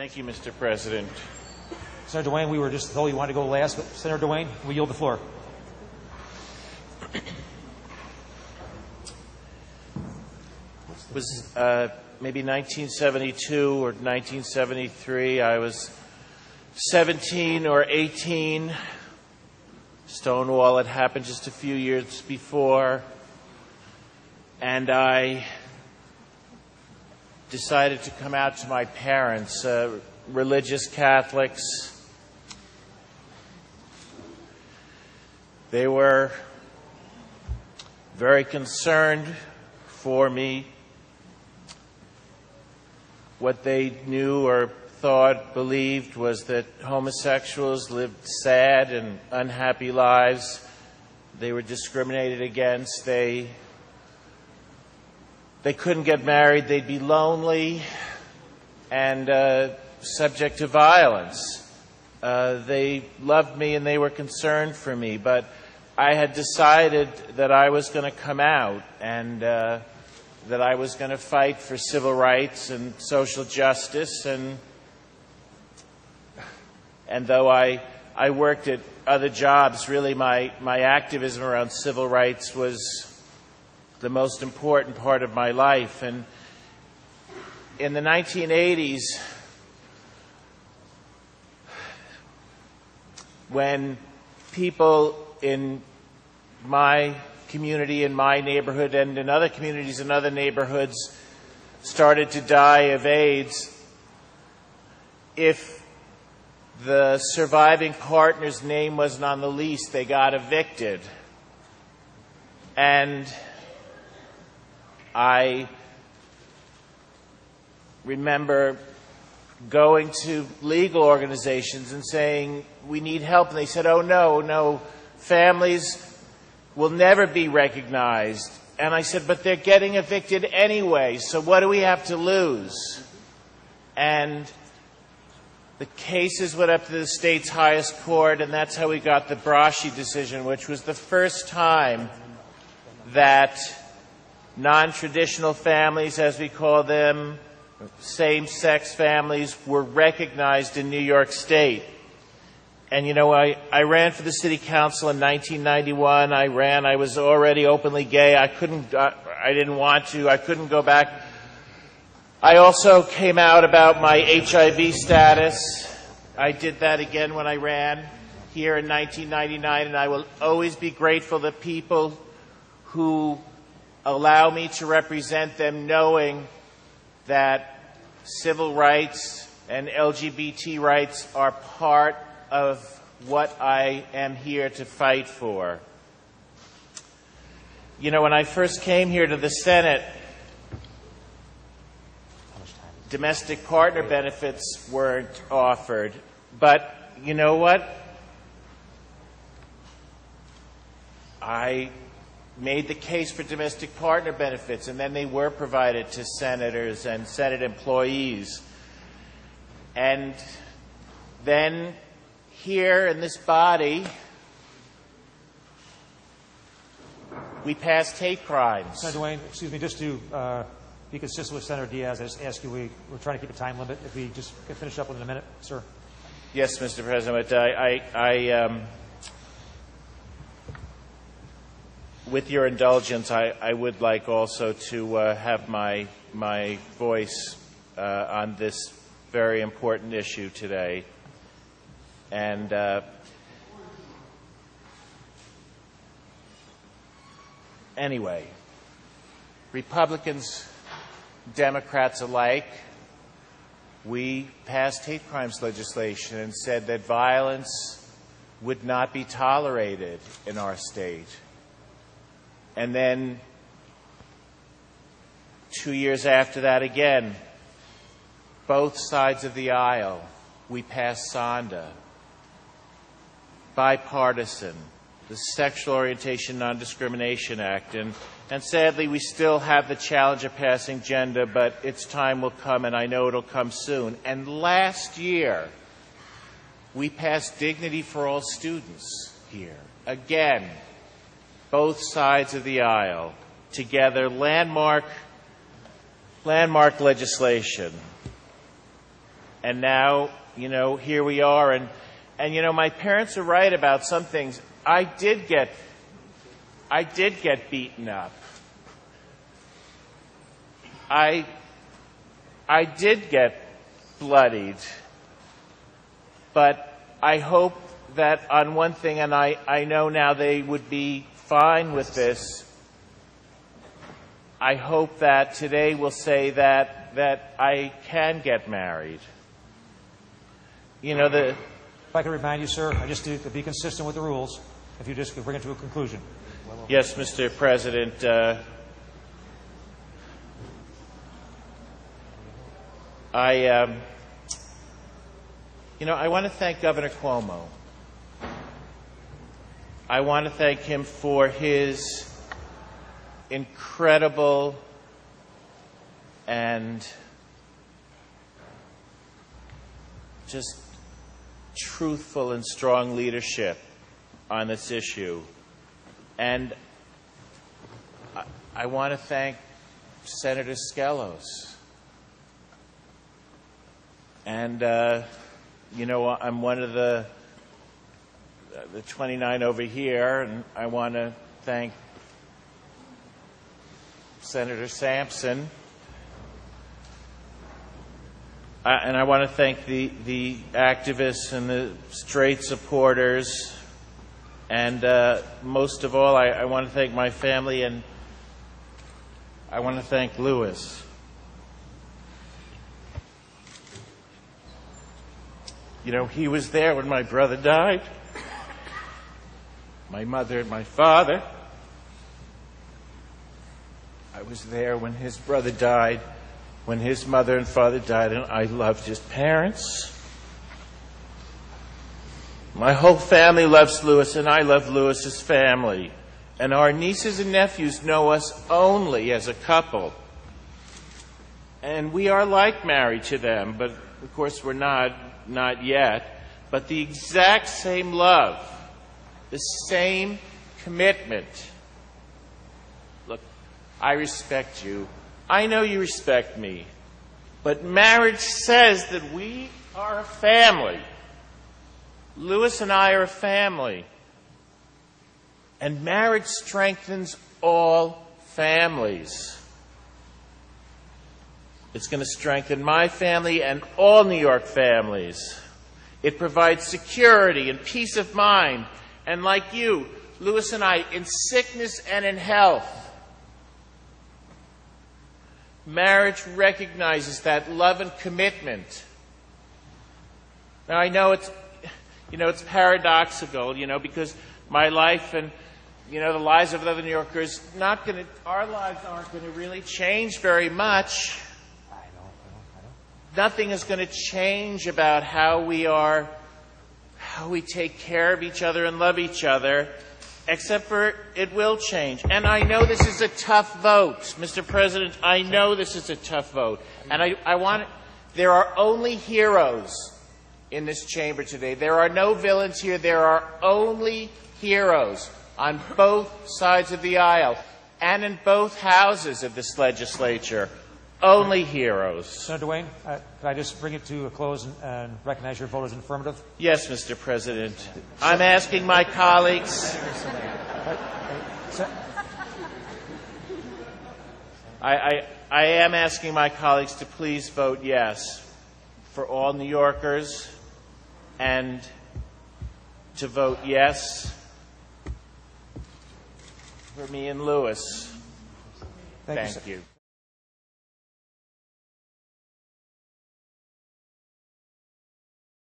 Thank you, Mr. President. Senator Duane, we were just told you wanted to go last, but Senator Duane, we yield the floor. It was maybe 1972 or 1973. I was 17 or 18. Stonewall had happened just a few years before, and I decided to come out to my parents, religious Catholics. They were very concerned for me. What they knew or thought, believed, was that homosexuals lived sad and unhappy lives. They were discriminated against. They couldn't get married. They'd be lonely and subject to violence. They loved me and they were concerned for me, but I had decided that I was going to come out and that I was going to fight for civil rights and social justice. And though I worked at other jobs, really my activism around civil rights was the most important part of my life. And in the 1980s, when people in my community, in my neighborhood, and in other communities and other neighborhoods started to die of AIDS, if the surviving partner's name wasn't on the lease, they got evicted. And I remember going to legal organizations and saying, we need help. And they said, oh, no, families will never be recognized. And I said, but they're getting evicted anyway, so what do we have to lose? And the cases went up to the state's highest court, and that's how we got the Braschi decision, which was the first time that non-traditional families, as we call them, same-sex families, were recognized in New York State. And, you know, I ran for the city council in 1991. I was already openly gay. I didn't want to. I couldn't go back. I also came out about my HIV status. I did that again when I ran here in 1999, and I will always be grateful to people who allow me to represent them, knowing that civil rights and LGBT rights are part of what I am here to fight for. You know, when I first came here to the Senate, domestic partner benefits weren't offered. But you know what? I made the case for domestic partner benefits, and then they were provided to senators and Senate employees. And then here in this body, we passed hate crimes. Senator Duane, excuse me, just to be consistent with Senator Diaz, I just ask you, we're trying to keep a time limit. If we just can finish up within a minute, sir. Yes, Mr. President. With your indulgence, I would like also to have my voice on this very important issue today. And anyway, Republicans, Democrats alike, we passed hate crimes legislation and said that violence would not be tolerated in our state. And then 2 years after that again, both sides of the aisle, we passed SONDA, bipartisan, the Sexual Orientation Non-Discrimination Act. And sadly, we still have the challenge of passing gender, but its time will come, and I know it'll come soon. And last year, we passed Dignity for All Students here. Again, both sides of the aisle together, landmark legislation. And now, here we are. And my parents are right about some things. I did get beaten up. I did get bloodied. But I hope that on one thing, and I know now they would be fine with this, I hope that today will say that I can get married. If I could remind you, sir, I just to be consistent with the rules, if you just could bring it to a conclusion. Yes, Mr. President. I want to thank Governor Cuomo. I want to thank him for his incredible and just truthful and strong leadership on this issue. And I want to thank Senator Skelos. And, I'm one of the 29 over here, and I want to thank Senator Sampson. And I want to thank the activists and the straight supporters. And most of all, I want to thank my family, and I want to thank Louis. He was there when my brother died, my mother and my father. I was there when his brother died, when his mother and father died, and I loved his parents. My whole family loves Louis, and I love Louis's family. And our nieces and nephews know us only as a couple. And we are like married to them, but of course we're not yet. But the exact same love, the same commitment. Look, I respect you. I know you respect me. But marriage says that we are a family. Louis and I are a family. And marriage strengthens all families. It's going to strengthen my family and all New York families. It provides security and peace of mind. And like you, Louis and I, in sickness and in health, marriage recognizes that love and commitment. Now, I know it's paradoxical, because my life and, the lives of other New Yorkers, our lives aren't going to really change very much. I know. Nothing is going to change about how we take care of each other and love each other, except for it will change. And I know this is a tough vote, Mr. President. I know this is a tough vote. And there are only heroes in this chamber today. There are no villains here. There are only heroes on both sides of the aisle and in both houses of this legislature. Only heroes. Senator Duane, can I just bring it to a close and recognize your vote as an affirmative? Yes, Mr. President. I'm asking my colleagues. I am asking my colleagues to please vote yes for all New Yorkers, and to vote yes for me and Louis. Thank you. You.